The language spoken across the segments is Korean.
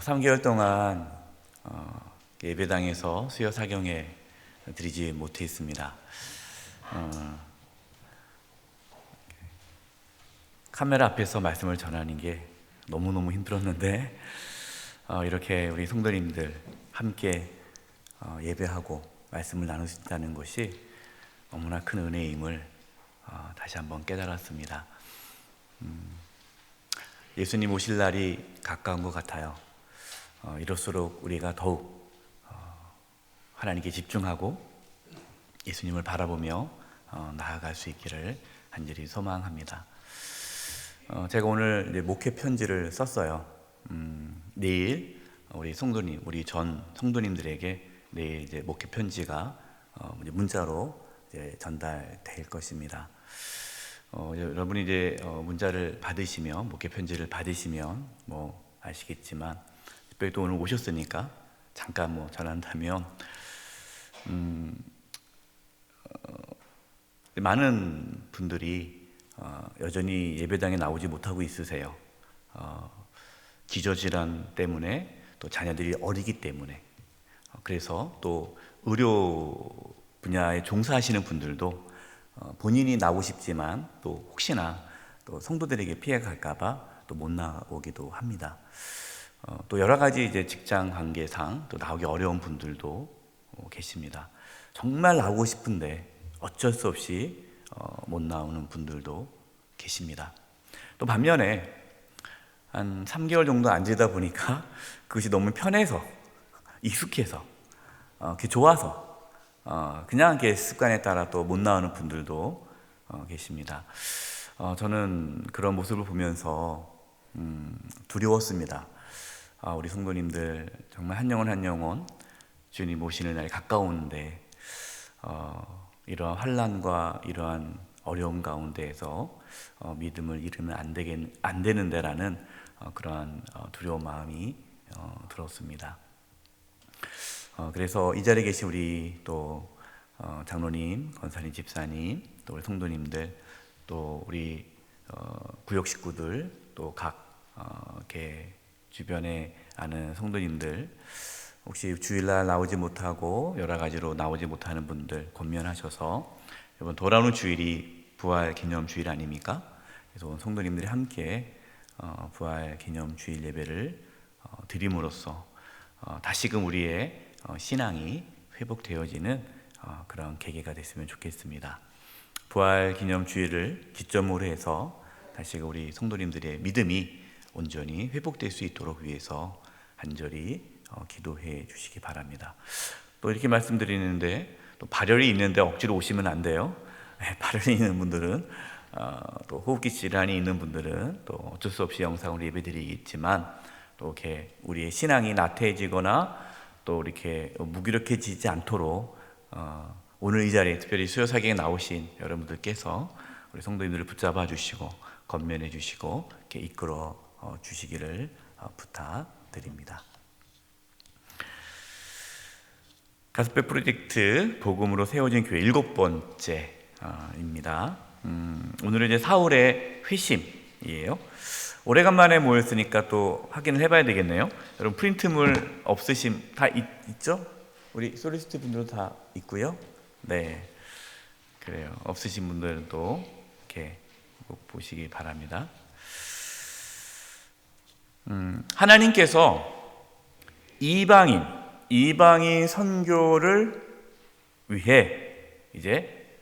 3개월 동안 예배당에서 수요 사경에 드리지 못했습니다. 카메라 앞에서 말씀을 전하는 게 너무너무 힘들었는데 이렇게 우리 성도님들 함께 예배하고 말씀을 나눌 수 있다는 것이 너무나 큰 은혜임을 다시 한번 깨달았습니다. 예수님 오실 날이 가까운 것 같아요. 이럴수록 우리가 더욱 하나님께 집중하고 예수님을 바라보며 나아갈 수 있기를 간절히 소망합니다. 제가 오늘 목회 편지를 썼어요. 내일 우리 성도님, 우리 전 성도님들에게 내일 이제 목회 편지가 문자로 이제 전달될 것입니다. 여러분이 이제 문자를 받으시면, 목회 편지를 받으시면 아시겠지만, 특별히 또 오늘 오셨으니까 잠깐 전한다면, 많은 분들이 여전히 예배당에 나오지 못하고 있으세요. 기저질환 때문에, 또 자녀들이 어리기 때문에, 그래서 또 의료 분야에 종사하시는 분들도 본인이 나오고 싶지만 또 혹시나 또 성도들에게 피해갈까봐 또 못 나오기도 합니다. 또 여러 가지 이제 직장 관계상 또 나오기 어려운 분들도 계십니다. 정말 나오고 싶은데 어쩔 수 없이 못 나오는 분들도 계십니다. 또 반면에 한 3개월 정도 앉으다 보니까 그것이 너무 편해서, 익숙해서, 그게 좋아서 그냥 이렇게 습관에 따라 또 못 나오는 분들도 계십니다. 저는 그런 모습을 보면서 두려웠습니다. 우리 성도님들 정말 한 영혼 한 영혼 주님 오시는 날이 가까운데 이러한 환난과 이러한 어려움 가운데에서 믿음을 잃으면 안 되는데라는 그러한 두려운 마음이 들었습니다. 그래서 이 자리에 계신 우리 또 장로님, 권사님, 집사님, 또 우리 성도님들, 또 우리 구역 식구들, 또 각 이렇게 주변에 아는 성도님들, 혹시 주일날 나오지 못하고 여러 가지로 나오지 못하는 분들 권면하셔서, 이번 돌아오는 주일이 부활 기념 주일 아닙니까? 그래서 성도님들이 함께 부활 기념 주일 예배를 드림으로써 다시금 우리의 신앙이 회복되어지는 그런 계기가 됐으면 좋겠습니다. 부활 기념 주일을 기점으로 해서 다시금 우리 성도님들의 믿음이 온전히 회복될 수 있도록 위해서 간절히 기도해 주시기 바랍니다. 또 이렇게 말씀드리는데, 또 발열이 있는데 억지로 오시면 안 돼요. 발열이 있는 분들은, 또 호흡기 질환이 있는 분들은 또 어쩔 수 없이 영상으로 예배드리겠지만, 또 이렇게 우리의 신앙이 나태해지거나 또 이렇게 무기력해지지 않도록 오늘 이 자리에 특별히 수요사경에 나오신 여러분들께서 우리 성도님들을 붙잡아 주시고 건면해 주시고 이렇게 이끌어 주시기를 부탁드립니다. 가스펠 프로젝트 복음으로 세워진 교회 7번째입니다. 오늘은 이제 사울의 회심이에요. 오래간만에 모였으니까 또 확인을 해봐야 되겠네요. 여러분 프린트물 없으신 다 있죠? 우리 소리스트 분들도 다 있고요. 네, 그래요. 없으신 분들은 또 이렇게 꼭 보시기 바랍니다. 하나님께서 이방인 선교를 위해 이제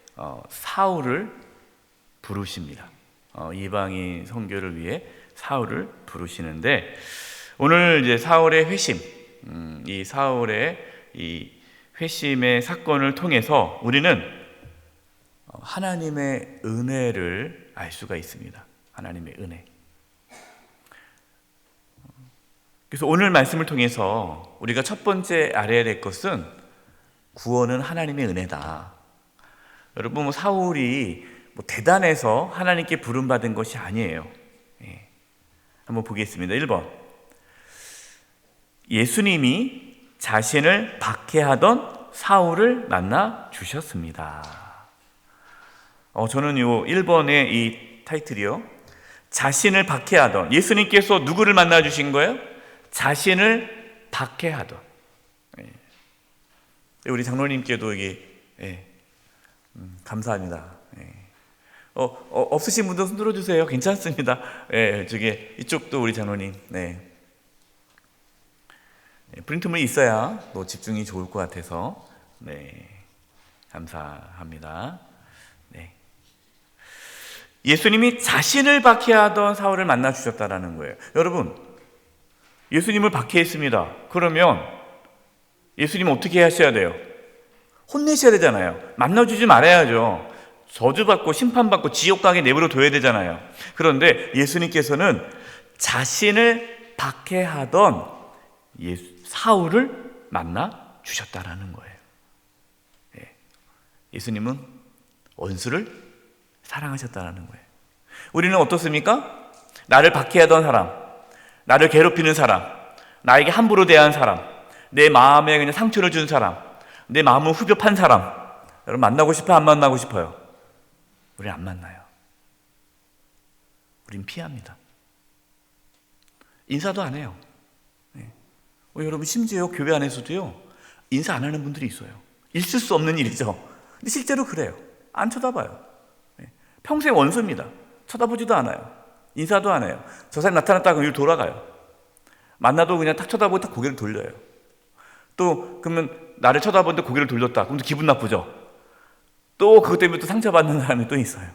사울을 부르십니다. 이방인 선교를 위해 사울을 부르시는데, 오늘 이제 사울의 회심, 이 사울의 이 회심의 사건을 통해서 우리는 하나님의 은혜를 알 수가 있습니다. 하나님의 은혜. 그래서 오늘 말씀을 통해서 우리가 첫 번째 알아야 될 것은 구원은 하나님의 은혜다. 여러분, 사울이 대단해서 하나님께 부름받은 것이 아니에요. 한번 보겠습니다. 1번, 예수님이 자신을 박해하던 사울을 만나 주셨습니다. 저는 요 1번의 이 타이틀이요, 자신을 박해하던, 예수님께서 누구를 만나 주신 거예요? 자신을 박해하던. 우리 장로님께도 이게 감사합니다. 없으신 분도 손 들어주세요. 괜찮습니다. 저기 이쪽도 우리 장로님. 프린트물이 있어야 또 집중이 좋을 것 같아서 감사합니다. 예수님이 자신을 박해하던 사울을 만나 주셨다라는 거예요. 여러분, 예수님을 박해했습니다. 그러면 예수님은 어떻게 하셔야 돼요? 혼내셔야 되잖아요. 만나주지 말아야죠. 저주받고 심판받고 지옥 가게 내버려 둬야 되잖아요. 그런데 예수님께서는 자신을 박해하던 사울을 만나 주셨다라는 거예요. 예수님은 원수를 사랑하셨다라는 거예요. 우리는 어떻습니까? 나를 박해하던 사람, 나를 괴롭히는 사람, 나에게 함부로 대한 사람, 내 마음에 그냥 상처를 준 사람, 내 마음을 후벼 판 사람, 여러분 만나고 싶어요? 안 만나고 싶어요? 우리는 안 만나요. 우린 피합니다. 인사도 안 해요. 여러분 심지어 교회 안에서도요, 인사 안 하는 분들이 있어요. 있을 수 없는 일이죠. 근데 실제로 그래요. 안 쳐다봐요. 평생 원수입니다. 쳐다보지도 않아요. 인사도 안 해요. 저 사람 나타났다가 그냥 돌아가요. 만나도 그냥 탁 쳐다보고 탁 고개를 돌려요. 또 그러면 나를 쳐다보는데 고개를 돌렸다. 그럼 또 기분 나쁘죠. 또 그것 때문에 또 상처받는 사람이 또 있어요.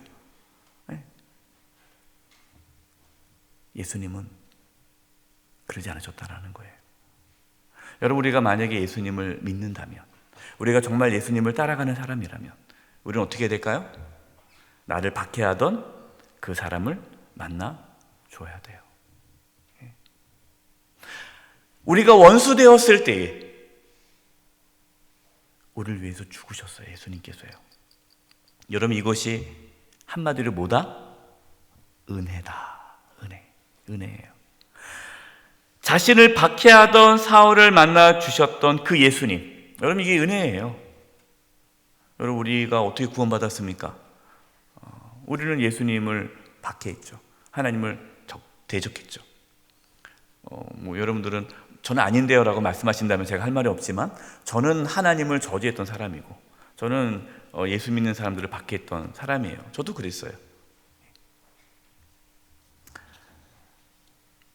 예수님은 그러지 않으셨다라는 거예요. 여러분, 우리가 만약에 예수님을 믿는다면, 우리가 정말 예수님을 따라가는 사람이라면 우리는 어떻게 해야 될까요? 나를 박해하던 그 사람을 만나 줘야 돼요. 우리가 원수 되었을 때에 우리를 위해서 죽으셨어요. 예수님께서요. 여러분, 이것이 한마디로 뭐다? 은혜다. 은혜예요. 자신을 박해하던 사울을 만나 주셨던 그 예수님, 여러분 이게 은혜예요. 여러분, 우리가 어떻게 구원받았습니까? 우리는 예수님을 박해했죠. 하나님을 대적했죠. 여러분들은 저는 아닌데요 라고 말씀하신다면 제가 할 말이 없지만, 저는 하나님을 저주했던 사람이고, 저는 예수 믿는 사람들을 박해했던 사람이에요. 저도 그랬어요.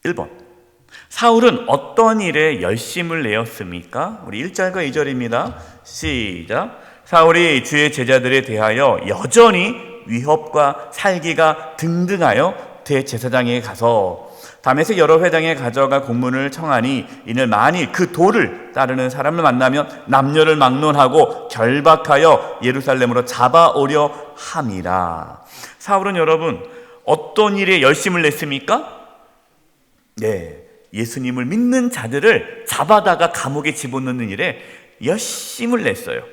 1번, 사울은 어떤 일에 열심을 내었습니까? 우리 1절과 2절입니다. 시작. 사울이 주의 제자들에 대하여 여전히 위협과 살기가 등등하여 대제사장에게 가서 다메섹 여러 회당에 가져가 공문을 청하니, 이는 만일 그 도를 따르는 사람을 만나면 남녀를 막론하고 결박하여 예루살렘으로 잡아오려 함이라. 사울은 여러분 어떤 일에 열심을 냈습니까? 예수님을 믿는 자들을 잡아다가 감옥에 집어넣는 일에 열심을 냈어요.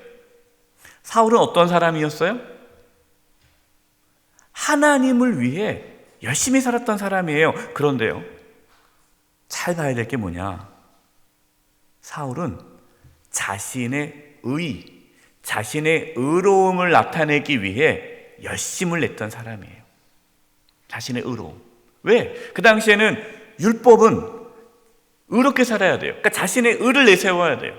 사울은 어떤 사람이었어요? 하나님을 위해 열심히 살았던 사람이에요. 그런데요, 잘 봐야 될 게 뭐냐? 사울은 자신의 자신의 의로움을 나타내기 위해 열심을 냈던 사람이에요. 자신의 의로움. 왜? 그 당시에는 율법은 의롭게 살아야 돼요. 그러니까 자신의 의를 내세워야 돼요.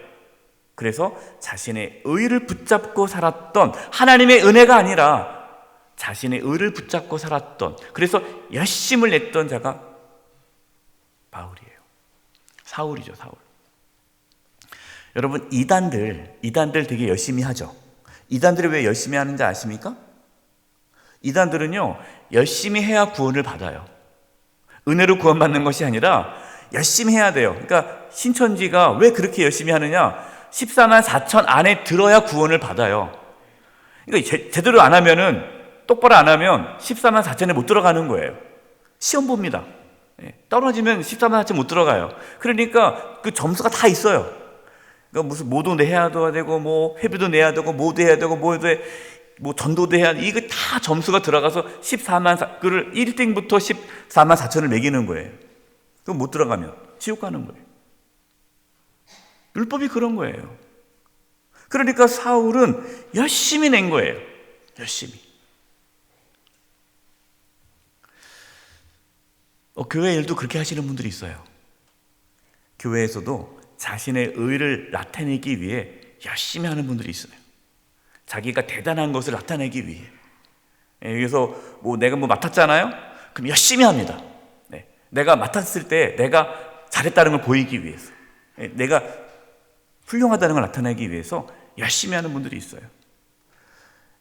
그래서 자신의 의를 붙잡고 살았던, 하나님의 은혜가 아니라 자신의 의를 붙잡고 살았던, 그래서 열심을 냈던 자가 바울이에요. 사울이죠, 사울. 여러분, 이단들 되게 열심히 하죠. 이단들이 왜 열심히 하는지 아십니까? 이단들은요, 열심히 해야 구원을 받아요. 은혜로 구원받는 것이 아니라 열심히 해야 돼요. 그러니까 신천지가 왜 그렇게 열심히 하느냐? 14만 4천 안에 들어야 구원을 받아요. 그러니까 제대로 안 하면은, 똑바로 안 하면 14만 4천에 못 들어가는 거예요. 시험 봅니다. 떨어지면 14만 4천 못 들어가요. 그러니까 그 점수가 다 있어요. 그러니까 무슨 모도 내야 되고, 뭐 회비도 내야 되고, 모도 해야 되고, 뭐 전도도 해야 돼. 이거 다 점수가 들어가서 14만 4, 그를 1등부터 14만 4천을 매기는 거예요. 그럼 못 들어가면 지옥 가는 거예요. 율법이 그런 거예요. 그러니까 사울은 열심히 낸 거예요. 열심히. 교회 일도 그렇게 하시는 분들이 있어요. 교회에서도 자신의 의를 나타내기 위해 열심히 하는 분들이 있어요. 자기가 대단한 것을 나타내기 위해. 그래서 내가 맡았잖아요? 그럼 열심히 합니다. 내가 맡았을 때 내가 잘했다는 걸 보이기 위해서, 내가 훌륭하다는 걸 나타내기 위해서 열심히 하는 분들이 있어요.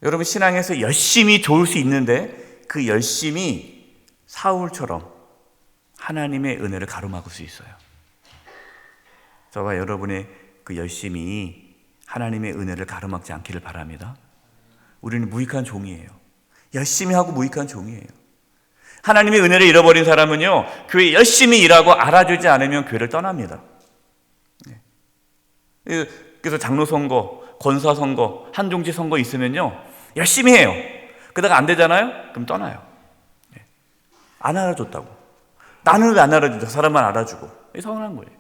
여러분, 신앙에서 열심히 좋을 수 있는데 그 열심이 사울처럼 하나님의 은혜를 가로막을 수 있어요. 저와 여러분의 그 열심이 하나님의 은혜를 가로막지 않기를 바랍니다. 우리는 무익한 종이에요. 열심히 하고 무익한 종이에요. 하나님의 은혜를 잃어버린 사람은요, 교회 열심히 일하고 알아주지 않으면 교회를 떠납니다. 그래서 장로 선거, 권사 선거, 한종지 선거 있으면요 열심히 해요. 그러다가 안 되잖아요? 그럼 떠나요. 안 알아줬다고. 나는 왜 안 알아주죠? 저 사람만 알아주고. 서운한 거예요.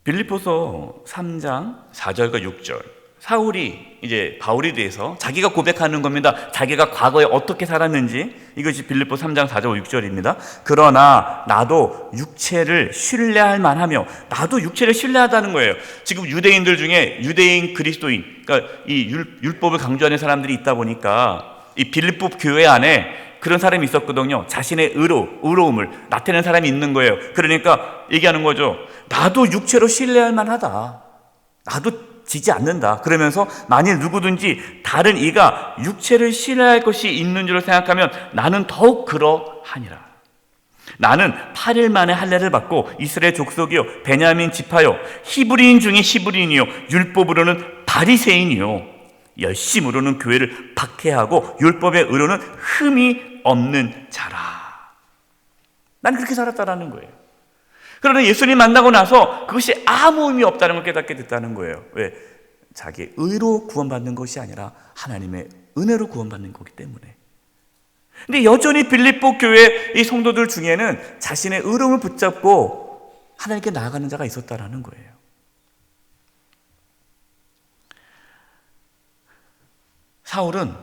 빌립보서 3장 4절과 6절. 사울이 이제 바울에 대해서 자기가 고백하는 겁니다. 자기가 과거에 어떻게 살았는지. 이것이 빌립보 3장 4절 6절입니다. 그러나 나도 육체를 신뢰할 만하며, 나도 육체를 신뢰하다는 거예요. 지금 유대인들 중에 유대인 그리스도인, 그러니까 이 율법을 강조하는 사람들이 있다 보니까 이 빌립보 교회 안에 그런 사람이 있었거든요. 자신의 의로움을 나타내는 사람이 있는 거예요. 그러니까 얘기하는 거죠. 나도 육체로 신뢰할 만하다. 나도 지지 않는다. 그러면서 만일 누구든지 다른 이가 육체를 신뢰할 것이 있는 줄 생각하면 나는 더욱 그러하니라. 나는 8일 만에 할례를 받고 이스라엘 족속이요 베냐민 지파요 히브리인 중에 히브리인이요 율법으로는 바리새인이요 열심으로는 교회를 박해하고 율법의 의로는 흠이 없는 자라. 난 그렇게 살았다라는 거예요. 그러나 예수님 만나고 나서 그것이 아무 의미 없다는 걸 깨닫게 됐다는 거예요. 왜? 자기의 의로 구원받는 것이 아니라 하나님의 은혜로 구원받는 거기 때문에. 근데 여전히 빌립보 교회 이 성도들 중에는 자신의 의로움을 붙잡고 하나님께 나아가는 자가 있었다라는 거예요. 사울은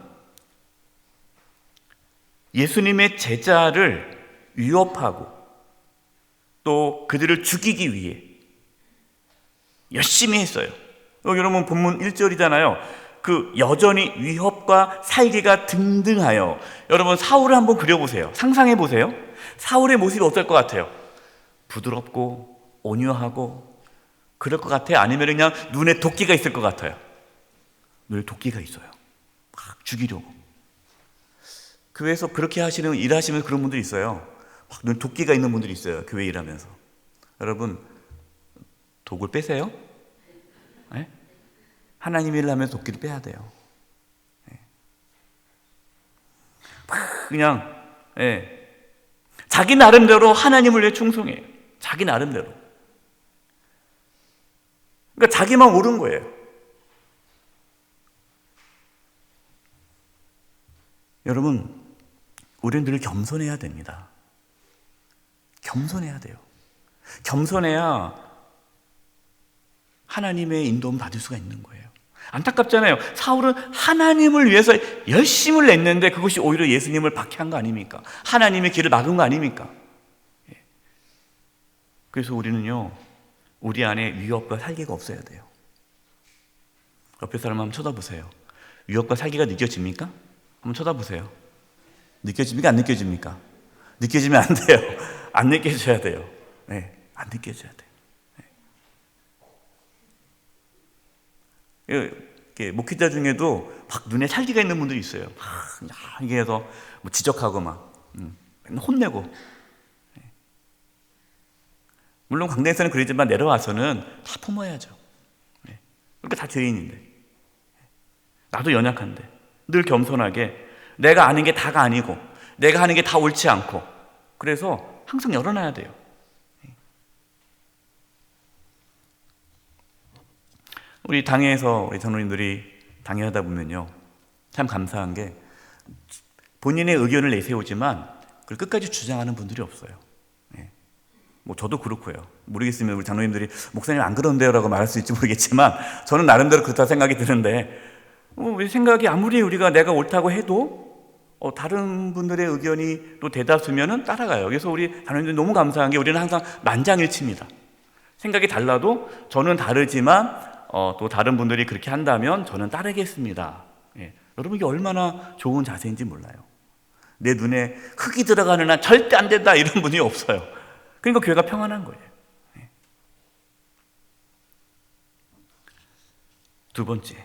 예수님의 제자를 위협하고 또 그들을 죽이기 위해 열심히 했어요. 여러분 본문 1절이잖아요. 그 여전히 위협과 살기가 등등하여. 여러분 사울을 한번 그려보세요. 상상해보세요. 사울의 모습이 어떨 것 같아요? 부드럽고 온유하고 그럴 것 같아요? 아니면 그냥 눈에 도끼가 있을 것 같아요? 눈에 도끼가 있어요. 막 죽이려고. 교회에서 그렇게 일하시는 그런 분들이 있어요. 막 눈에 도끼가 있는 분들이 있어요. 교회 일하면서. 여러분 독을 빼세요. 네? 하나님 일을 하면서 도끼를 빼야 돼요. 네. 그냥 자기 나름대로 하나님을 위해 충성해요. 자기 나름대로. 그러니까 자기만 옳은 거예요. 여러분, 우리는 늘 겸손해야 됩니다. 겸손해야 돼요. 겸손해야 하나님의 인도를 받을 수가 있는 거예요. 안타깝잖아요. 사울은 하나님을 위해서 열심을 냈는데 그것이 오히려 예수님을 박해한 거 아닙니까? 하나님의 길을 막은 거 아닙니까? 그래서 우리는요, 우리 안에 위협과 살기가 없어야 돼요. 옆에 사람 한번 쳐다보세요. 위협과 살기가 느껴집니까? 한번 쳐다보세요. 느껴집니까? 안 느껴집니까? 느껴지면 안 돼요. 안 느껴져야 돼요. 네, 안 느껴져야 돼요. 네. 목회자 중에도 막 눈에 살기가 있는 분들이 있어요. 막 이게 해서 뭐 지적하고 막 혼내고. 네. 물론 광대에서는 그러지만 내려와서는 다 품어야죠. 네. 그러니까 다 죄인인데, 나도 연약한데 늘 겸손하게 내가 아는 게 다가 아니고 내가 하는 게 다 옳지 않고, 그래서 항상 열어놔야 돼요. 우리 당회에서 우리 장로님들이 당회 하다 보면요, 참 감사한 게 본인의 의견을 내세우지만 그걸 끝까지 주장하는 분들이 없어요. 뭐 저도 그렇고요. 모르겠으면 우리 장로님들이 목사님 안 그런데요 라고 말할 수 있지 모르겠지만 저는 나름대로 그렇다 생각이 드는데, 우리 생각이 아무리 내가 옳다고 해도 다른 분들의 의견이 또 대다수면은 따라가요. 그래서 우리 자녀님들 너무 감사한 게 우리는 항상 만장일치입니다. 생각이 달라도 저는 다르지만 또 다른 분들이 그렇게 한다면 저는 따르겠습니다. 예. 여러분 이게 얼마나 좋은 자세인지 몰라요. 내 눈에 흙이 들어가는 한 절대 안 된다 이런 분이 없어요. 그러니까 교회가 평안한 거예요. 예. 두 번째,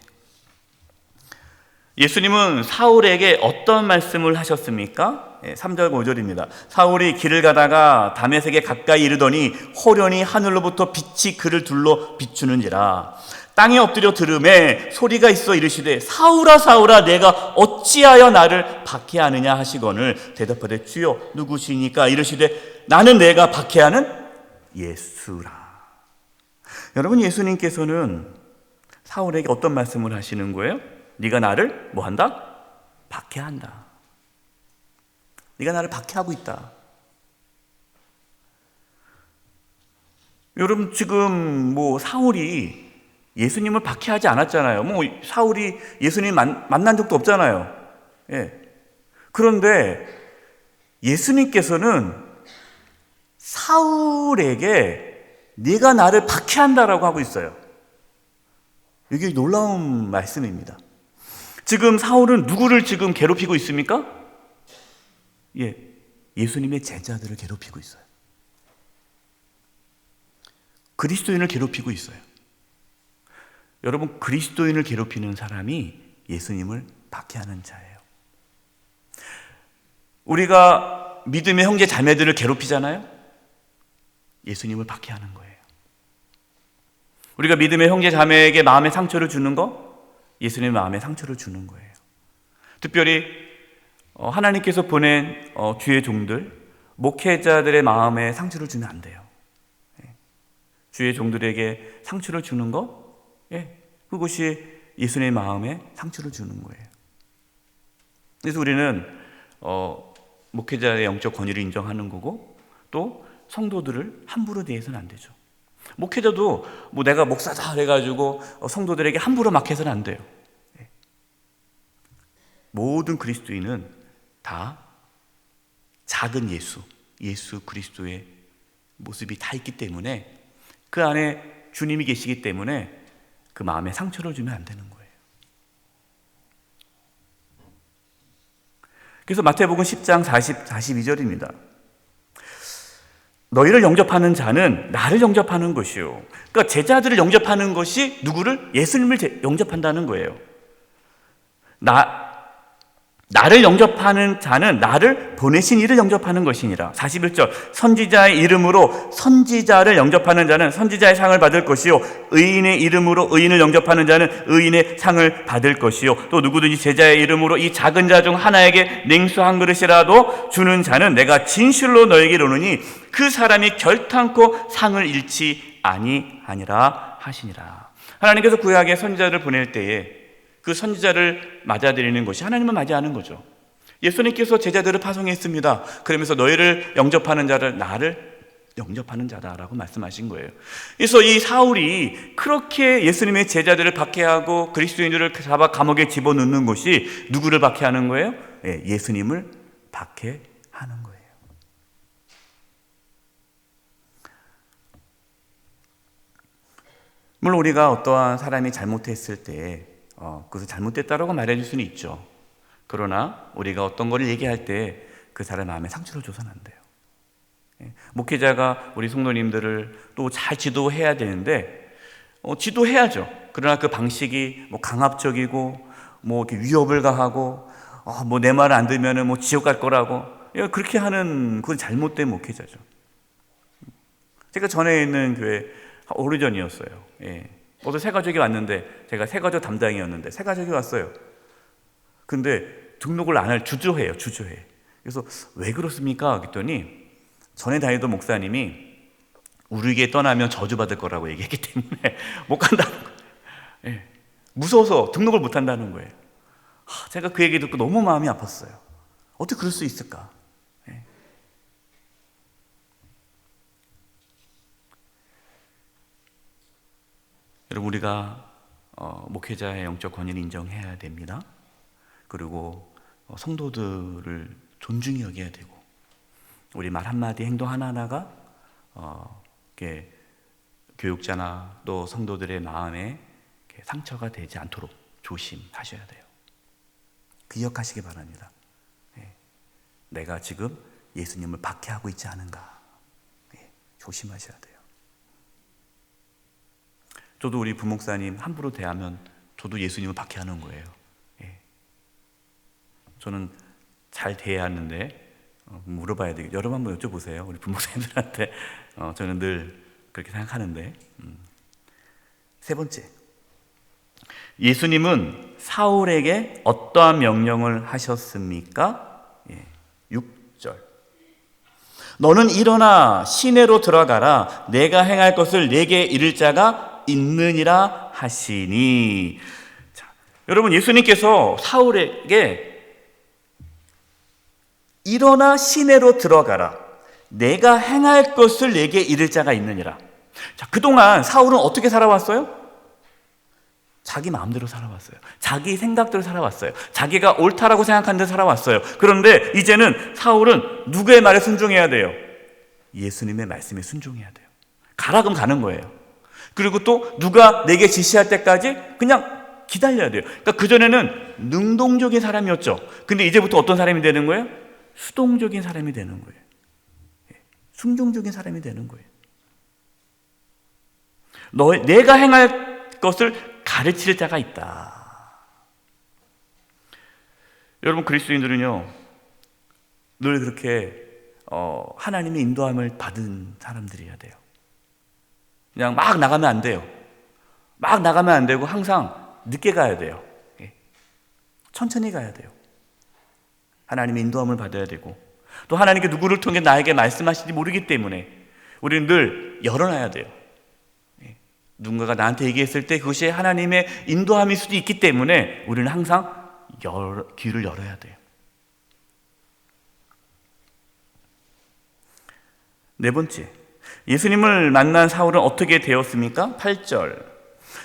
예수님은 사울에게 어떤 말씀을 하셨습니까? 3절 5절입니다. 사울이 길을 가다가 다메섹에 가까이 이르더니 호련히 하늘로부터 빛이 그를 둘러 비추는지라. 땅에 엎드려 들음에 소리가 있어 이르시되 사울아 사울아 내가 어찌하여 나를 박해하느냐 하시거늘 대답하되 주여 누구시니까 이르시되 나는 내가 박해하는 예수라. 여러분 예수님께서는 사울에게 어떤 말씀을 하시는 거예요? 네가 나를 뭐한다? 박해한다. 네가 나를 박해하고 있다. 여러분 지금 사울이 예수님을 박해하지 않았잖아요. 사울이 예수님 만난 적도 없잖아요. 예. 그런데 예수님께서는 사울에게 네가 나를 박해한다라고 하고 있어요. 이게 놀라운 말씀입니다. 지금 사울은 누구를 지금 괴롭히고 있습니까? 예수님의 제자들을 괴롭히고 있어요. 그리스도인을 괴롭히고 있어요. 여러분 그리스도인을 괴롭히는 사람이 예수님을 박해하는 자예요. 우리가 믿음의 형제 자매들을 괴롭히잖아요. 예수님을 박해하는 거예요. 우리가 믿음의 형제 자매에게 마음의 상처를 주는 거 예수님의 마음에 상처를 주는 거예요. 특별히 하나님께서 보낸 주의 종들, 목회자들의 마음에 상처를 주면 안 돼요. 주의 종들에게 상처를 주는 거 그것이 예수님의 마음에 상처를 주는 거예요. 그래서 우리는 목회자의 영적 권위를 인정하는 거고 또 성도들을 함부로 대해서는 안 되죠. 목회자도 내가 목사다 해가지고 성도들에게 함부로 막 해서는 안 돼요. 모든 그리스도인은 다 작은 예수 그리스도의 모습이 다 있기 때문에 그 안에 주님이 계시기 때문에 그 마음에 상처를 주면 안 되는 거예요. 그래서 마태복음 10장 42절입니다. 너희를 영접하는 자는 나를 영접하는 것이요. 그러니까 제자들을 영접하는 것이 누구를? 예수님을 영접한다는 거예요. 나를 영접하는 자는 나를 보내신 이를 영접하는 것이니라. 41절 선지자의 이름으로 선지자를 영접하는 자는 선지자의 상을 받을 것이요 의인의 이름으로 의인을 영접하는 자는 의인의 상을 받을 것이요 또 누구든지 제자의 이름으로 이 작은 자 중 하나에게 냉수 한 그릇이라도 주는 자는 내가 진실로 너에게 이르노니 그 사람이 결탄코 상을 잃지 아니하니라 하시니라. 하나님께서 구약의 선지자를 보낼 때에 그 선지자를 맞아들이는 것이 하나님을 맞이하는 거죠. 예수님께서 제자들을 파송했습니다. 그러면서 너희를 영접하는 자를 나를 영접하는 자다라고 말씀하신 거예요. 그래서 이 사울이 그렇게 예수님의 제자들을 박해하고 그리스도인들을 잡아 감옥에 집어넣는 것이 누구를 박해하는 거예요? 예수님을 박해하는 거예요. 물론 우리가 어떠한 사람이 잘못했을 때 그것을 잘못됐다라고 말해줄 수는 있죠. 그러나 우리가 어떤 거를 얘기할 때 그 사람 마음에 상처를 줘서는 안 돼요. 목회자가 우리 성도님들을 또 잘 지도해야 되는데 지도해야죠. 그러나 그 방식이 강압적이고 이렇게 위협을 가하고 내 말 안 들으면 지옥 갈 거라고 그렇게 하는 그건 잘못된 목회자죠. 제가 전에 있는 교회 오래전이었어요. 어제 새가족이 왔는데 제가 새가족 담당이었는데 새가족이 왔어요. 근데 등록을 안 할 주저해요. 그래서 왜 그렇습니까? 그랬더니 전에 다니던 목사님이 우리 교회 떠나면 저주받을 거라고 얘기했기 때문에 못 간다는 거예요. 무서워서 등록을 못 한다는 거예요. 제가 그 얘기 듣고 너무 마음이 아팠어요. 어떻게 그럴 수 있을까? 여러분 우리가 목회자의 영적 권위를 인정해야 됩니다. 그리고 성도들을 존중히 여겨야 되고, 우리 말 한마디 행동 하나하나가 이렇게 교육자나 또 성도들의 마음에 상처가 되지 않도록 조심하셔야 돼요. 기억하시기 바랍니다. 내가 지금 예수님을 박해하고 있지 않은가, 조심하셔야 돼요. 저도 우리 부목사님 함부로 대하면 저도 예수님을 박해하는 거예요. 저는 잘 대해야 하는데 물어봐야 되겠죠. 여러분 한번 여쭤보세요. 우리 부목사님들한테. 저는 늘 그렇게 생각하는데. 세 번째, 예수님은 사울에게 어떠한 명령을 하셨습니까? 6절. 너는 일어나 시내로 들어가라. 내가 행할 것을 내게 이를 자가 있느니라 하시니. 자, 여러분, 예수님께서 사울에게 일어나 시내로 들어가라. 내가 행할 것을 내게 이를 자가 있느니라. 자, 그동안 사울은 어떻게 살아왔어요? 자기 마음대로 살아왔어요. 자기 생각대로 살아왔어요. 자기가 옳다라고 생각하는 대로 살아왔어요. 그런데 이제는 사울은 누구의 말에 순종해야 돼요? 예수님의 말씀에 순종해야 돼요. 가라 그럼 가는 거예요. 그리고 또 누가 내게 지시할 때까지 그냥 기다려야 돼요. 그러니까 그전에는 능동적인 사람이었죠. 근데 이제부터 어떤 사람이 되는 거예요? 수동적인 사람이 되는 거예요. 순종적인 사람이 되는 거예요. 내가 행할 것을 가르칠 자가 있다. 여러분, 그리스도인들은요 늘 그렇게 하나님의 인도함을 받은 사람들이어야 돼요. 그냥 막 나가면 안 돼요. 막 나가면 안 되고 항상 늦게 가야 돼요. 천천히 가야 돼요. 하나님의 인도함을 받아야 되고, 또 하나님께 누구를 통해 나에게 말씀하실지 모르기 때문에 우리는 늘 열어놔야 돼요. 누군가가 나한테 얘기했을 때 그것이 하나님의 인도함일 수도 있기 때문에 우리는 항상 귀를 열어야 돼요. 네 번째, 예수님을 만난 사울은 어떻게 되었습니까? 8절.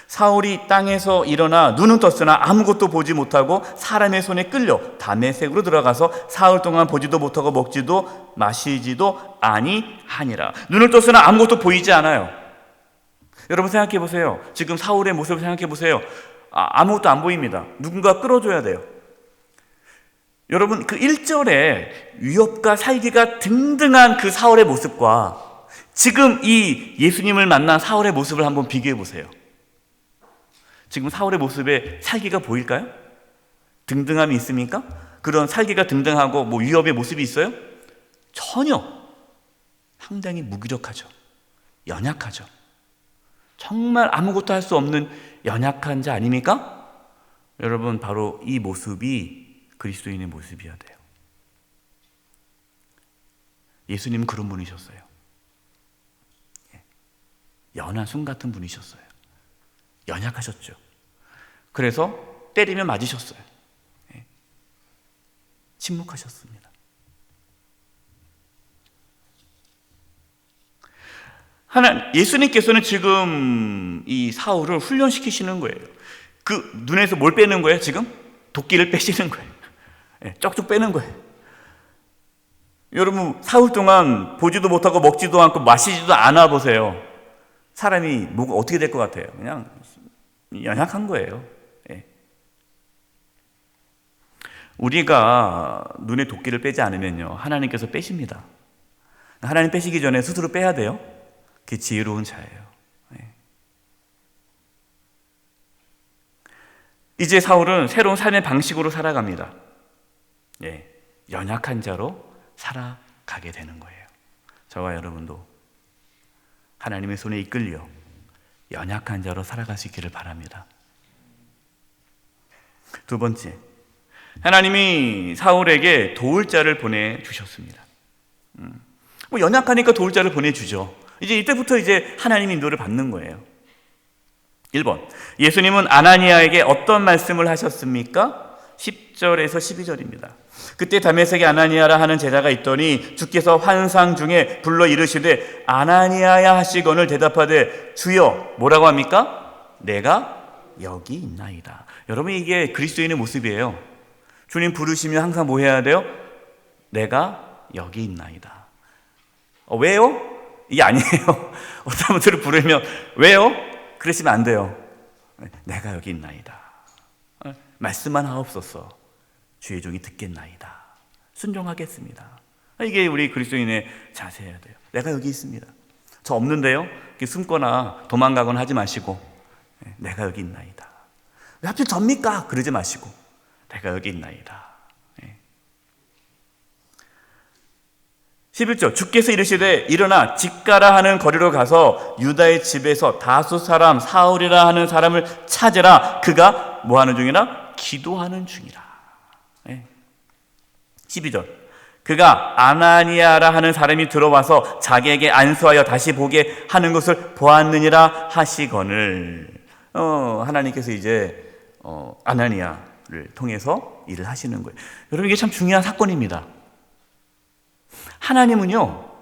사울이 땅에서 일어나 눈은 떴으나 아무것도 보지 못하고 사람의 손에 끌려 다메섹으로 들어가서 사흘 동안 보지도 못하고 먹지도 마시지도 아니하니라. 눈을 떴으나 아무것도 보이지 않아요. 여러분 생각해 보세요. 지금 사울의 모습을 생각해 보세요. 아무것도 안 보입니다. 누군가 끌어줘야 돼요. 여러분, 그 1절에 위협과 살기가 등등한 그 사울의 모습과 지금 이 예수님을 만난 사울의 모습을 한번 비교해 보세요. 지금 사울의 모습에 살기가 보일까요? 등등함이 있습니까? 그런 살기가 등등하고 위협의 모습이 있어요? 전혀. 상당히 무기력하죠. 연약하죠. 정말 아무것도 할 수 없는 연약한 자 아닙니까? 여러분, 바로 이 모습이 그리스도인의 모습이어야 돼요. 예수님은 그런 분이셨어요. 연한 순 같은 분이셨어요. 연약하셨죠. 그래서 때리면 맞으셨어요. 침묵하셨습니다. 예수님께서는 지금 이 사울을 훈련시키시는 거예요. 그 눈에서 뭘 빼는 거예요? 지금? 도끼를 빼시는 거예요. 쪽쪽 빼는 거예요. 여러분, 사흘 동안 보지도 못하고 먹지도 않고 마시지도 않아 보세요. 사람이 뭐가 어떻게 될 것 같아요? 그냥 연약한 거예요. 우리가 눈에 도끼를 빼지 않으면요, 하나님께서 빼십니다. 하나님 빼시기 전에 스스로 빼야 돼요. 그게 지혜로운 자예요. 이제 사울은 새로운 삶의 방식으로 살아갑니다. 연약한 자로 살아가게 되는 거예요. 저와 여러분도 하나님의 손에 이끌려 연약한 자로 살아갈 수 있기를 바랍니다. 두 번째, 하나님이 사울에게 도울 자를 보내주셨습니다. 연약하니까 도울 자를 보내주죠. 이제 이때부터 이제 하나님 인도를 받는 거예요. 1번, 예수님은 아나니아에게 어떤 말씀을 하셨습니까? 10절에서 12절입니다. 그때 다메섹에 아나니아라 하는 제자가 있더니 주께서 환상 중에 불러 이르시되 아나니아야 하시거늘 대답하되 주여, 뭐라고 합니까? 내가 여기 있나이다. 여러분, 이게 그리스도인의 모습이에요. 주님 부르시면 항상 뭐 해야 돼요? 내가 여기 있나이다. 왜요? 이게 아니에요. 어떤 분들을 부르면 왜요? 그러시면 안 돼요. 내가 여기 있나이다. 말씀만 하옵소서. 주의 종이 듣겠나이다. 순종하겠습니다. 이게 우리 그리스도인의 자세여야 돼요. 내가 여기 있습니다. 저 없는데요? 숨거나 도망가거나 하지 마시고 내가 여기 있나이다. 왜 하필 접니까? 그러지 마시고 내가 여기 있나이다. 11절 주께서 이르시되 일어나 직가라 하는 거리로 가서 유다의 집에서 다수 사람 사울이라 하는 사람을 찾으라. 그가 뭐 하는 중이라? 기도하는 중이라. 12절 그가 아나니아라 하는 사람이 들어와서 자기에게 안수하여 다시 보게 하는 것을 보았느니라 하시거늘. 하나님께서 이제 아나니아를 통해서 일을 하시는 거예요. 여러분 이게 참 중요한 사건입니다. 하나님은요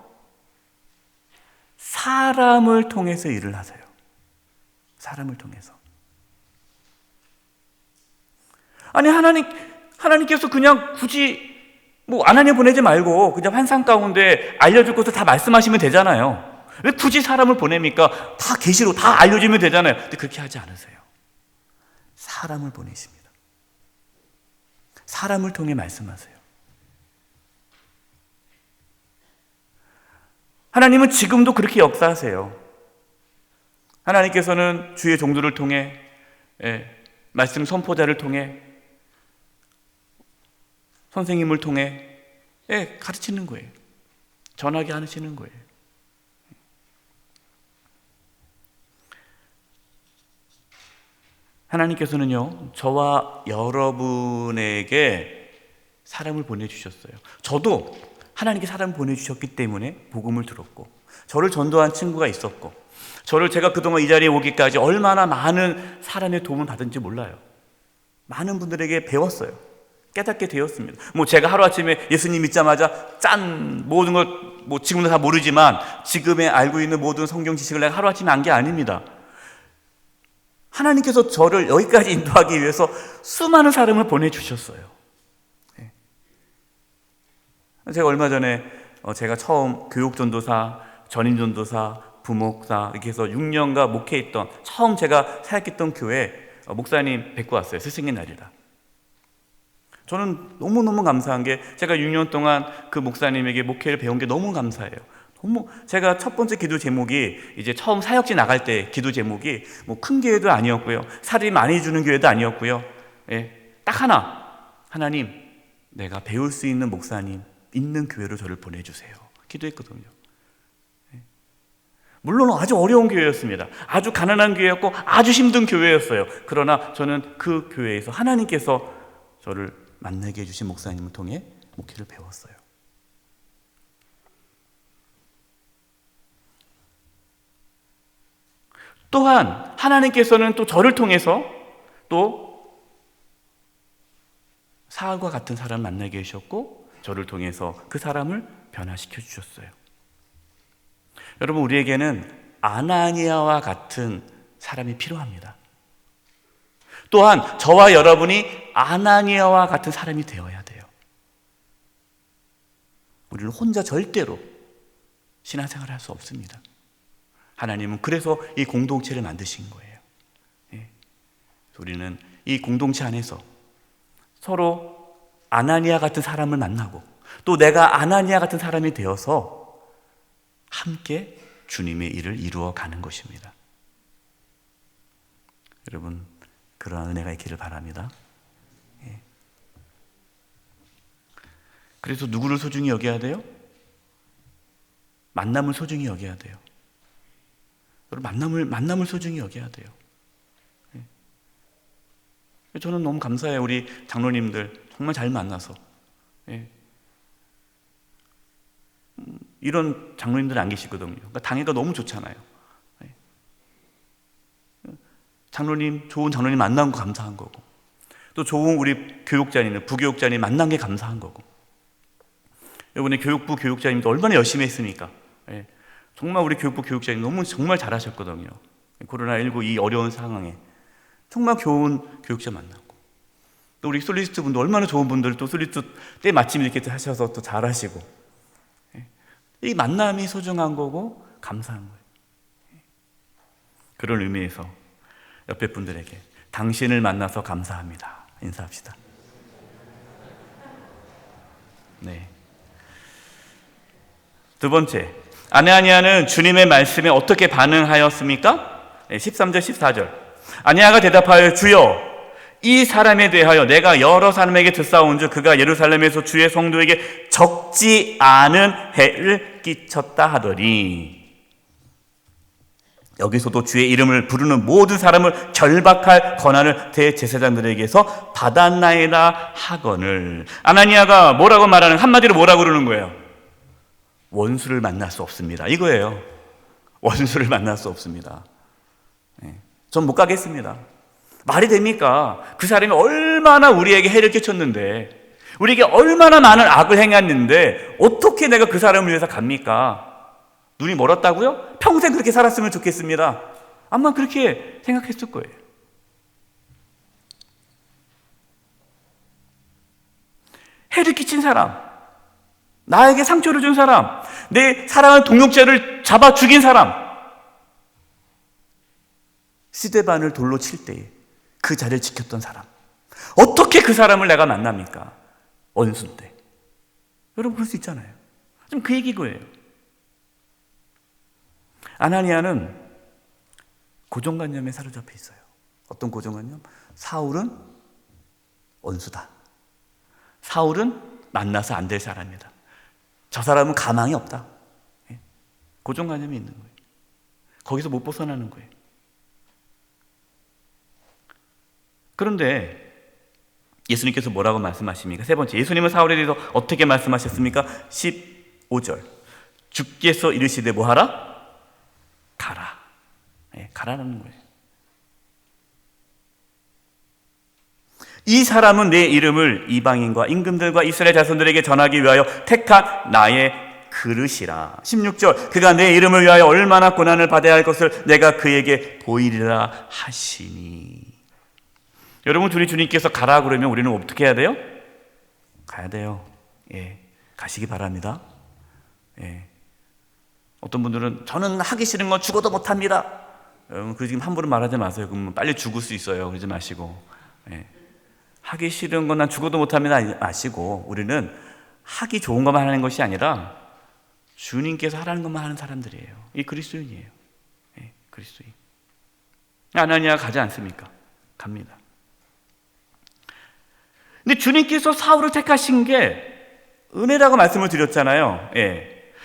사람을 통해서 일을 하세요. 사람을 통해서. 아니 하나님께서 그냥 굳이 뭐 아나니아 보내지 말고 그냥 환상 가운데 알려줄 것을 다 말씀하시면 되잖아요. 왜 굳이 사람을 보냅니까? 다 계시로 다 알려주면 되잖아요. 근데 그렇게 하지 않으세요. 사람을 보내십니다. 사람을 통해 말씀하세요. 하나님은 지금도 그렇게 역사하세요. 하나님께서는 주의 종들을 통해 말씀 선포자를 통해 선생님을 통해 가르치는 거예요. 전하게 하시는 거예요. 하나님께서는요 저와 여러분에게 사람을 보내주셨어요. 저도 하나님께 사람을 보내주셨기 때문에 복음을 들었고 저를 전도한 친구가 있었고 제가 그동안 이 자리에 오기까지 얼마나 많은 사람의 도움을 받은지 몰라요. 많은 분들에게 배웠어요. 깨닫게 되었습니다. 뭐 제가 하루아침에 예수님 믿자마자 모든 걸 뭐 지금도 다 모르지만 지금에 알고 있는 모든 성경 지식을 내가 하루아침에 안 게 아닙니다. 하나님께서 저를 여기까지 인도하기 위해서 수많은 사람을 보내주셨어요. 제가 얼마 전에 제가 처음 교육전도사, 전임전도사, 부목사 이렇게 해서 6년간 목회했던 처음 제가 사역했던 교회 목사님 뵙고 왔어요. 스승의 날이라. 저는 너무너무 감사한 게 제가 6년 동안 그 목사님에게 목회를 배운 게 너무 감사해요. 제가 첫 번째 기도 제목이 이제 처음 사역지 나갈 때 기도 제목이 뭐 큰 교회도 아니었고요. 살이 많이 주는 교회도 아니었고요. 딱 하나님 내가 배울 수 있는 목사님 있는 교회로 저를 보내주세요. 기도했거든요. 물론 아주 어려운 교회였습니다. 아주 가난한 교회였고 아주 힘든 교회였어요. 그러나 저는 그 교회에서 하나님께서 저를 만나게 해주신 목사님을 통해 목회를 배웠어요. 또한 하나님께서는 또 저를 통해서 또 사울과 같은 사람을 만나게 해주셨고 저를 통해서 그 사람을 변화시켜 주셨어요. 여러분 우리에게는 아나니아와 같은 사람이 필요합니다. 또한 저와 여러분이 아나니아와 같은 사람이 되어야 돼요. 우리는 혼자 절대로 신앙생활을 할 수 없습니다. 하나님은 그래서 이 공동체를 만드신 거예요. 우리는 이 공동체 안에서 서로 아나니아 같은 사람을 만나고 또 내가 아나니아 같은 사람이 되어서 함께 주님의 일을 이루어 가는 것입니다. 여러분 그러한 은혜가 있기를 바랍니다. 그래서 누구를 소중히 여겨야 돼요? 만남을 소중히 여겨야 돼요. 여러분 만남을 소중히 여겨야 돼요. 저는 너무 감사해요. 우리 장로님들 정말 잘 만나서 이런 장로님들 안 계시거든요. 그러니까 당회가 너무 좋잖아요. 좋은 장로님 만난 거 감사한 거고 또 좋은 우리 교육자님, 부교육자님 만난 게 감사한 거고 이번에 교육부 교육자님도 얼마나 열심히 했으니까 정말 우리 교육부 교육자님 정말 잘하셨거든요. 코로나19 이 어려운 상황에 정말 좋은 교육자 만났고 또 우리 솔리스트 분도 얼마나 좋은 분들 또 솔리스트 때 마침 이렇게 하셔서 또 잘하시고, 이 만남이 소중한 거고 감사한 거예요. 그런 의미에서 옆에 분들에게 당신을 만나서 감사합니다 인사합시다. 네. 두 번째, 아나니아는 주님의 말씀에 어떻게 반응하였습니까? 13절 14절. 아나니아가 대답하여 주여, 이 사람에 대하여 내가 여러 사람에게 듣사온즉 그가 예루살렘에서 주의 성도에게 적지 않은 해를 끼쳤다 하더니, 여기서도 주의 이름을 부르는 모든 사람을 결박할 권한을 대제사장들에게서 받았나이다 하거늘. 아나니아가 뭐라고 말하는, 한마디로 뭐라고 그러는 거예요? 원수를 만날 수 없습니다, 이거예요. 원수를 만날 수 없습니다. 전 못 가겠습니다. 말이 됩니까? 그 사람이 얼마나 우리에게 해를 끼쳤는데, 우리에게 얼마나 많은 악을 행했는데 어떻게 내가 그 사람을 위해서 갑니까? 눈이 멀었다고요? 평생 그렇게 살았으면 좋겠습니다. 아마 그렇게 생각했을 거예요. 해를 끼친 사람, 나에게 상처를 준 사람, 내 사랑하는 동역자를 잡아 죽인 사람, 스데반을 돌로 칠 때에 그 자리를 지켰던 사람, 어떻게 그 사람을 내가 만납니까? 원수인데. 여러분 그럴 수 있잖아요. 좀 그 얘기고예요. 아나니아는 고정관념에 사로잡혀 있어요. 어떤 고정관념? 사울은 원수다. 사울은 만나서 안 될 사람이다. 저 사람은 가망이 없다. 고정관념이 있는 거예요. 거기서 못 벗어나는 거예요. 그런데 예수님께서 뭐라고 말씀하십니까? 세 번째, 예수님은 사울에 대해서 어떻게 말씀하셨습니까? 15절. 주께서 이르시되 뭐하라? 가라. 가라는 거예요. 이 사람은 내 이름을 이방인과 임금들과 이스라엘 자손들에게 전하기 위하여 택한 나의 그릇이라. 16절. 그가 내 이름을 위하여 얼마나 고난을 받아야 할 것을 내가 그에게 보이리라 하시니. 여러분, 둘이 주님께서 가라 그러면 우리는 어떻게 해야 돼요? 가야 돼요. 가시기 바랍니다. 어떤 분들은 저는 하기 싫은 건 죽어도 못합니다. 여러분, 그 지금 함부로 말하지 마세요. 그럼 빨리 죽을 수 있어요. 그러지 마시고. 하기 싫은 건 난 죽어도 못합니다 마시고, 우리는 하기 좋은 것만 하는 것이 아니라 주님께서 하라는 것만 하는 사람들이에요. 이 그리스도인이에요. 그리스도인. 아나니아 가지 않습니까? 갑니다. 근데 주님께서 사울을 택하신 게 은혜라고 말씀을 드렸잖아요.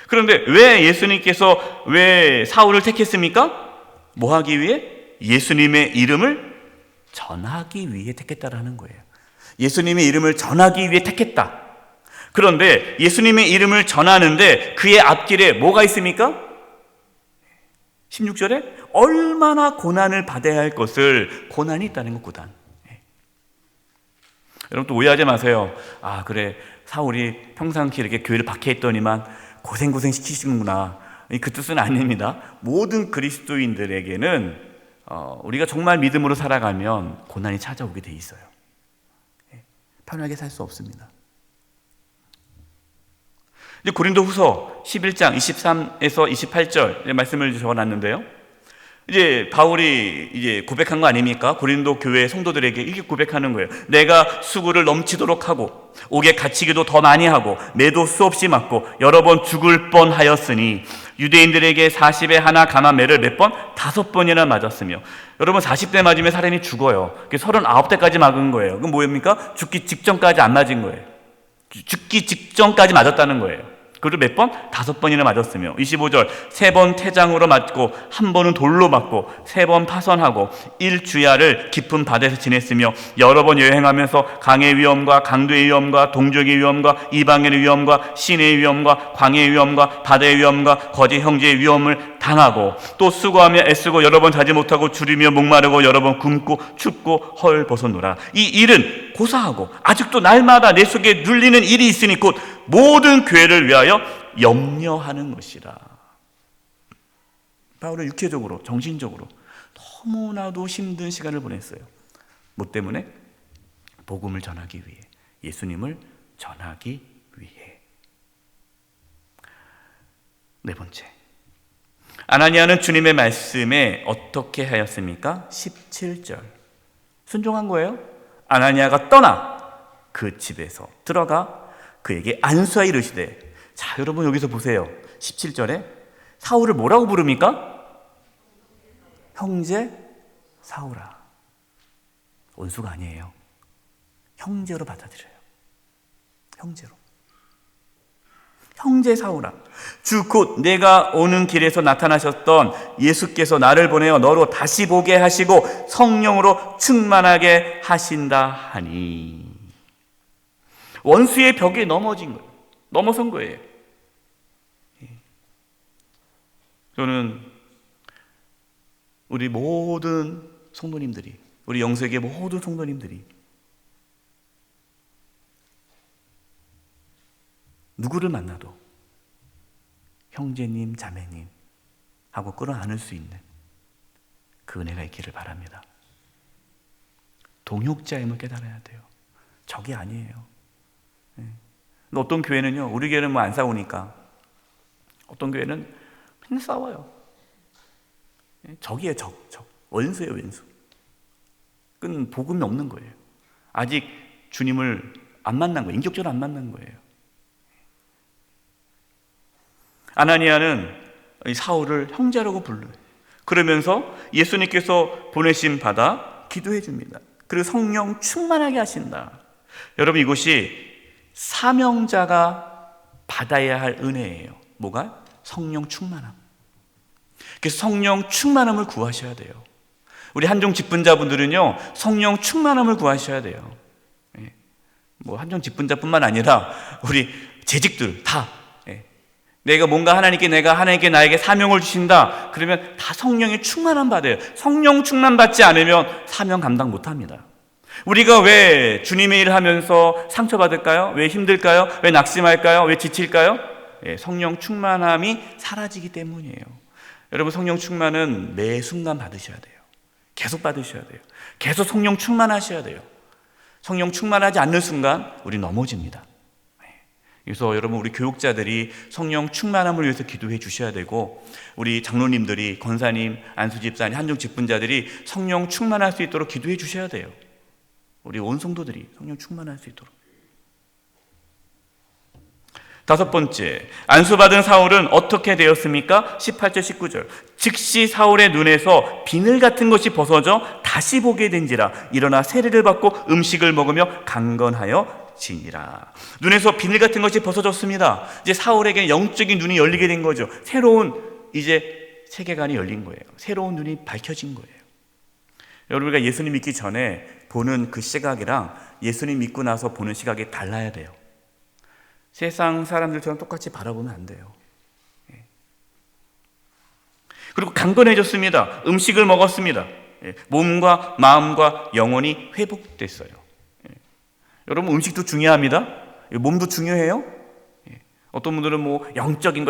그런데 왜 예수님께서 왜 사울을 택했습니까? 뭐 하기 위해? 예수님의 이름을 전하기 위해 택했다라는 거예요. 예수님의 이름을 전하기 위해 택했다. 그런데 예수님의 이름을 전하는데 그의 앞길에 뭐가 있습니까? 16절에 얼마나 고난을 받아야 할 것을, 고난이 있다는 거, 고난. 여러분 또 오해하지 마세요. 아 그래, 사울이 평상시 이렇게 교회를 박해했더니만 고생 시키시는구나, 그 뜻은 아닙니다. 모든 그리스도인들에게는 우리가 정말 믿음으로 살아가면 고난이 찾아오게 돼 있어요. 편하게 살 수 없습니다. 이제 고린도후서 11장 23에서 28절 말씀을 적어놨는데요. 이제 바울이 이제 고백한 거 아닙니까? 고린도 교회 성도들에게 이렇게 고백하는 거예요. 내가 수고를 넘치도록 하고 옥에 갇히기도 더 많이 하고 매도 수없이 맞고 여러 번 죽을 뻔하였으니 유대인들에게 40에 하나 감한 매를 몇 번? 5번이나 맞았으며. 여러분 40대 맞으면 사람이 죽어요. 39대까지 맞은 거예요. 그건 뭐입니까? 죽기 직전까지 안 맞은 거예요. 죽기 직전까지 맞았다는 거예요. 그리고 몇 번? 5번이나 맞았으며. 25절. 3번 태장으로 맞고 1번은 돌로 맞고 3번 파선하고 1주야를 깊은 바다에서 지냈으며 여러 번 여행하면서 강의 위험과 강도의 위험과 동족의 위험과 이방인의 위험과 시내의 위험과 광야의 위험과 바다의 위험과 거짓 형제의 위험을 당하고 또 수고하며 애쓰고 여러 번 자지 못하고 줄이며 목마르고 여러 번 굶고 춥고 헐벗었노라. 이 일은 고사하고 아직도 날마다 내 속에 눌리는 일이 있으니 곧 모든 교회를 위하여 염려하는 것이라. 바울은 육체적으로 정신적으로 너무나도 힘든 시간을 보냈어요. 뭐 때문에? 복음을 전하기 위해, 예수님을 전하기 위해. 네 번째, 아나니아는 주님의 말씀에 어떻게 하였습니까? 17절 순종한 거예요. 아나니아가 떠나 그 집에서 들어가 그에게 안수하여 이르시되. 자, 여러분 여기서 보세요. 17절에 사울을 뭐라고 부릅니까? 형제 사울아. 원수가 아니에요. 형제로 받아들여요. 형제로. 형제 사울아, 주 곧 내가 오는 길에서 나타나셨던 예수께서 나를 보내어 너로 다시 보게 하시고 성령으로 충만하게 하신다 하니. 원수의 벽에 넘어선 거예요. 저는 우리 모든 성도님들이, 우리 영세계 모든 성도님들이 누구를 만나도 형제님, 자매님 하고 끌어안을 수 있는 그 은혜가 있기를 바랍니다. 동역자임을 깨달아야 돼요. 적이 아니에요. 어떤 교회는요, 우리 교회는 뭐 안 싸우니까, 어떤 교회는 맨날 싸워요. 적이에요, 적. 원수예요, 원수. 그건 복음이 없는 거예요. 아직 주님을 안 만난 거예요. 인격적으로 안 만난 거예요. 아나니아는 사울을 형제라고 불러요. 그러면서 예수님께서 보내심 받아 기도해 줍니다. 그리고 성령 충만하게 하신다. 여러분, 이것이 사명자가 받아야 할 은혜예요. 뭐가? 성령 충만함. 그래서 성령 충만함을 구하셔야 돼요. 우리 한종 직분자분들은요, 성령 충만함을 구하셔야 돼요. 뭐 한종 직분자뿐만 아니라 우리 재직들 다, 내가 하나님께 나에게 사명을 주신다. 그러면 다 성령의 충만함 받아요. 성령 충만 받지 않으면 사명 감당 못합니다. 우리가 왜 주님의 일을 하면서 상처받을까요? 왜 힘들까요? 왜 낙심할까요? 왜 지칠까요? 성령 충만함이 사라지기 때문이에요. 여러분, 성령 충만은 매 순간 받으셔야 돼요. 계속 받으셔야 돼요. 계속 성령 충만하셔야 돼요. 성령 충만하지 않는 순간 우리 넘어집니다. 그래서 여러분, 우리 교육자들이 성령 충만함을 위해서 기도해 주셔야 되고, 우리 장로님들이, 권사님, 안수집사님, 한종 직분자들이 성령 충만할 수 있도록 기도해 주셔야 돼요. 우리 온 성도들이 성령 충만할 수 있도록. 다섯 번째, 안수받은 사울은 어떻게 되었습니까? 18절 19절. 즉시 사울의 눈에서 비늘 같은 것이 벗어져 다시 보게 된지라. 일어나 세례를 받고 음식을 먹으며 강건하여 지니라. 눈에서 비늘 같은 것이 벗어졌습니다. 이제 사울에게 영적인 눈이 열리게 된 거죠. 새로운 이제 세계관이 열린 거예요. 새로운 눈이 밝혀진 거예요. 여러분, 우리가 예수님 믿기 전에 보는 그 시각이랑 예수님 믿고 나서 보는 시각이 달라야 돼요. 세상 사람들처럼 똑같이 바라보면 안 돼요. 그리고 강건해졌습니다. 음식을 먹었습니다. 몸과 마음과 영혼이 회복됐어요. 여러분, 음식도 중요합니다. 몸도 중요해요. 어떤 분들은 뭐 영적인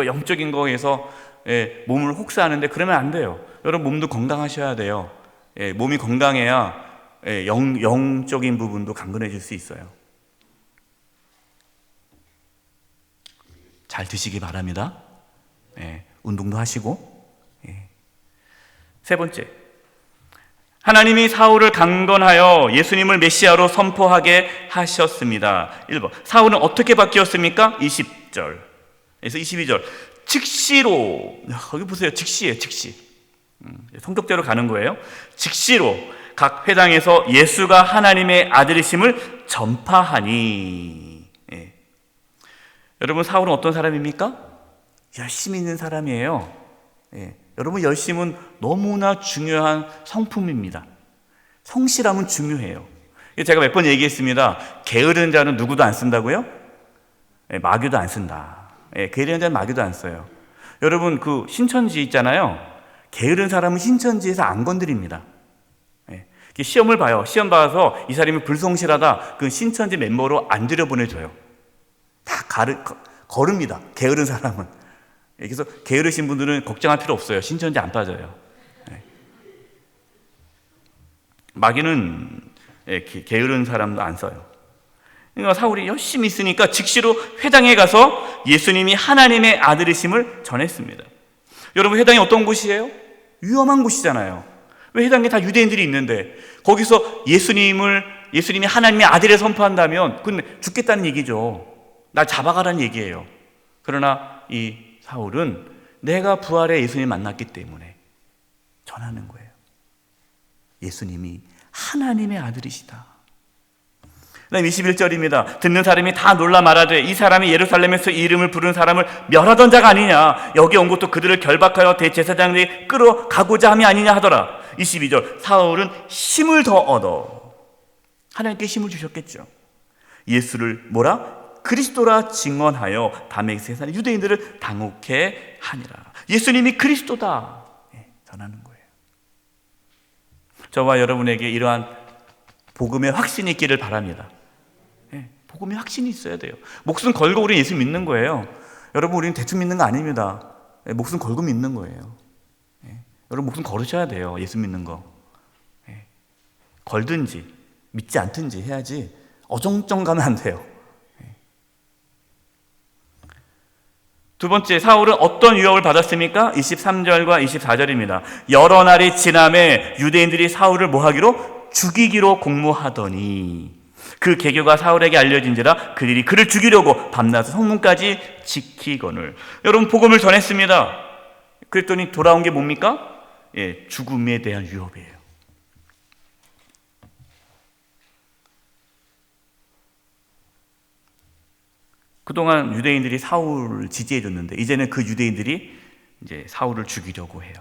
거 해서 몸을 혹사하는데 그러면 안 돼요. 여러분, 몸도 건강하셔야 돼요. 몸이 건강해야 영적인 부분도 강건해질 수 있어요. 잘 드시기 바랍니다. 운동도 하시고. 세 번째, 하나님이 사울을 강건하여 예수님을 메시아로 선포하게 하셨습니다. 1번, 사울은 어떻게 바뀌었습니까? 20절에서 22절. 즉시로, 여기 보세요. 즉시예요, 즉시. 성격대로 가는 거예요. 즉시로 각 회당에서 예수가 하나님의 아들이심을 전파하니. 여러분, 사울은 어떤 사람입니까? 열심히 있는 사람이에요. 여러분, 열심은 너무나 중요한 성품입니다. 성실함은 중요해요. 제가 몇 번 얘기했습니다. 게으른 자는 누구도 안 쓴다고요? 마귀도 안 쓴다. 게으른 자는 마귀도 안 써요. 여러분, 그 신천지 있잖아요. 게으른 사람은 신천지에서 안 건드립니다. 시험을 봐요. 시험 봐서 이 사람이 불성실하다. 그 신천지 멤버로 안 들여보내줘요. 다 거릅니다. 게으른 사람은. 그래서 게으르신 분들은 걱정할 필요 없어요. 신천지 안 빠져요. 마귀는 게으른 사람도 안 써요. 그러니까 사울이 열심히 있으니까 즉시로 회당에 가서 예수님이 하나님의 아들이심을 전했습니다. 여러분, 회당이 어떤 곳이에요? 위험한 곳이잖아요. 왜 회당에 다 유대인들이 있는데 거기서 예수님이 하나님의 아들을 선포한다면 그건 죽겠다는 얘기죠. 날 잡아가라는 얘기예요. 그러나 이 사울은 내가 부활의 예수님 만났기 때문에 전하는 거예요. 예수님이 하나님의 아들이시다. 그다음 21절입니다. 듣는 사람이 다 놀라 말하되 이 사람이 예루살렘에서 이 이름을 부르는 사람을 멸하던 자가 아니냐, 여기 온 것도 그들을 결박하여 대제사장들이 끌어가고자 함이 아니냐 하더라. 22절, 사울은 힘을 더 얻어, 하나님께 힘을 주셨겠죠. 예수를 뭐라? 그리스도라 증언하여 다메섹에 사는 유대인들을 당혹해 하니라. 예수님이 그리스도다 전하는 거예요. 저와 여러분에게 이러한 복음의 확신이 있기를 바랍니다. 복음의 확신이 있어야 돼요. 목숨 걸고 우리 예수 믿는 거예요. 여러분, 우리는 대충 믿는 거 아닙니다. 목숨 걸고 믿는 거예요. 여러분, 목숨 걸으셔야 돼요. 예수 믿는 거. 걸든지 믿지 않든지 해야지 어정쩡 가면 안 돼요. 두 번째, 사울은 어떤 유혹을 받았습니까? 23절과 24절입니다. 여러 날이 지남에 유대인들이 사울을 뭐하기로? 죽이기로 공모하더니 그 계교가 사울에게 알려진지라 그들이 그를 죽이려고 밤낮 성문까지 지키거늘. 여러분, 복음을 전했습니다. 그랬더니 돌아온 게 뭡니까? 죽음에 대한 위협이에요. 그동안 유대인들이 사울을 지지해 줬는데 이제는 그 유대인들이 이제 사울을 죽이려고 해요.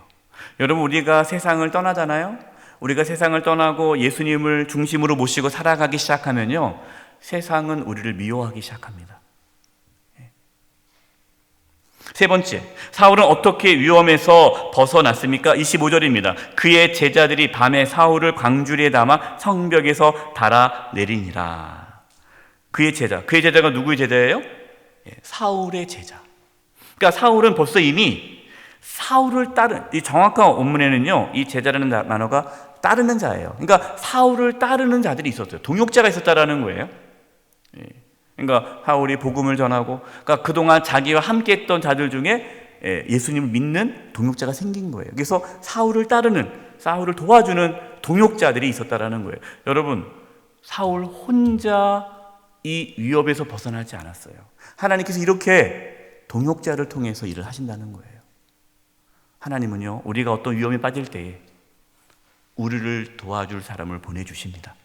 여러분, 우리가 세상을 떠나잖아요. 우리가 세상을 떠나고 예수님을 중심으로 모시고 살아가기 시작하면요, 세상은 우리를 미워하기 시작합니다. 세 번째, 사울은 어떻게 위험에서 벗어났습니까? 25절입니다. 그의 제자들이 밤에 사울을 광주리에 담아 성벽에서 달아내리니라. 그의 제자가 누구의 제자예요? 사울의 제자. 그러니까 사울은 벌써 이미 사울을 따른, 이 정확한 원문에는요, 이 제자라는 단어가 따르는 자예요. 그러니까 사울을 따르는 자들이 있었어요. 동역자가 있었다라는 거예요. 그러니까 사울이 복음을 전하고, 그러니까 그동안 자기와 함께했던 자들 중에 예수님을 믿는 동역자가 생긴 거예요. 그래서 사울을 따르는, 사울을 도와주는 동역자들이 있었다라는 거예요. 여러분, 사울 혼자 이 위협에서 벗어나지 않았어요. 하나님께서 이렇게 동역자를 통해서 일을 하신다는 거예요. 하나님은요, 우리가 어떤 위험에 빠질 때에 우리를 도와줄 사람을 보내주십니다.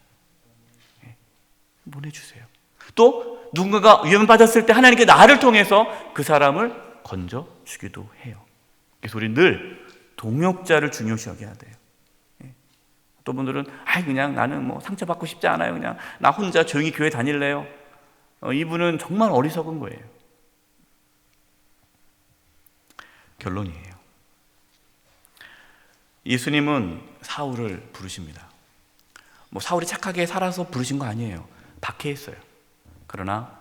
보내주세요. 또 누군가가 위험에 빠졌을 때 하나님께 나를 통해서 그 사람을 건져주기도 해요. 그래서 우리는 늘 동역자를 중요시 여겨야 돼요. 또 분들은 그냥 나는 뭐 상처받고 싶지 않아요. 그냥 나 혼자 조용히 교회 다닐래요. 이분은 정말 어리석은 거예요. 결론이에요. 예수님은 사울을 부르십니다. 뭐 사울이 착하게 살아서 부르신 거 아니에요. 박해했어요. 그러나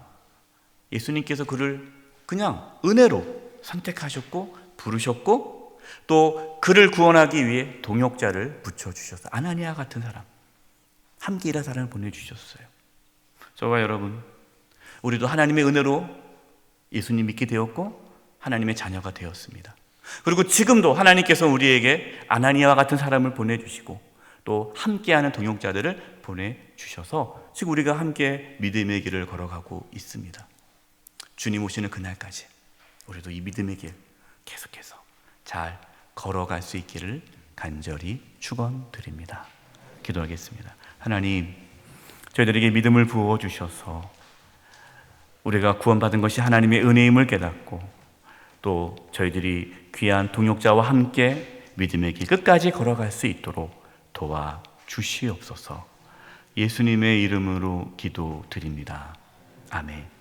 예수님께서 그를 그냥 은혜로 선택하셨고 부르셨고, 또 그를 구원하기 위해 동역자를 붙여주셨어요. 아나니아 같은 사람, 함께 일할 사람을 보내주셨어요. 저와 여러분, 우리도 하나님의 은혜로 예수님 믿게 되었고 하나님의 자녀가 되었습니다. 그리고 지금도 하나님께서 우리에게 아나니아와 같은 사람을 보내주시고 또 함께하는 동역자들을 보내주셔서 지금 우리가 함께 믿음의 길을 걸어가고 있습니다. 주님 오시는 그날까지 우리도 이 믿음의 길 계속해서 잘 걸어갈 수 있기를 간절히 축원드립니다. 기도하겠습니다. 하나님, 저희들에게 믿음을 부어주셔서 우리가 구원받은 것이 하나님의 은혜임을 깨닫고 또 저희들이 귀한 동역자와 함께 믿음의 길 끝까지 걸어갈 수 있도록 도와주시옵소서. 예수님의 이름으로 기도드립니다. 아멘.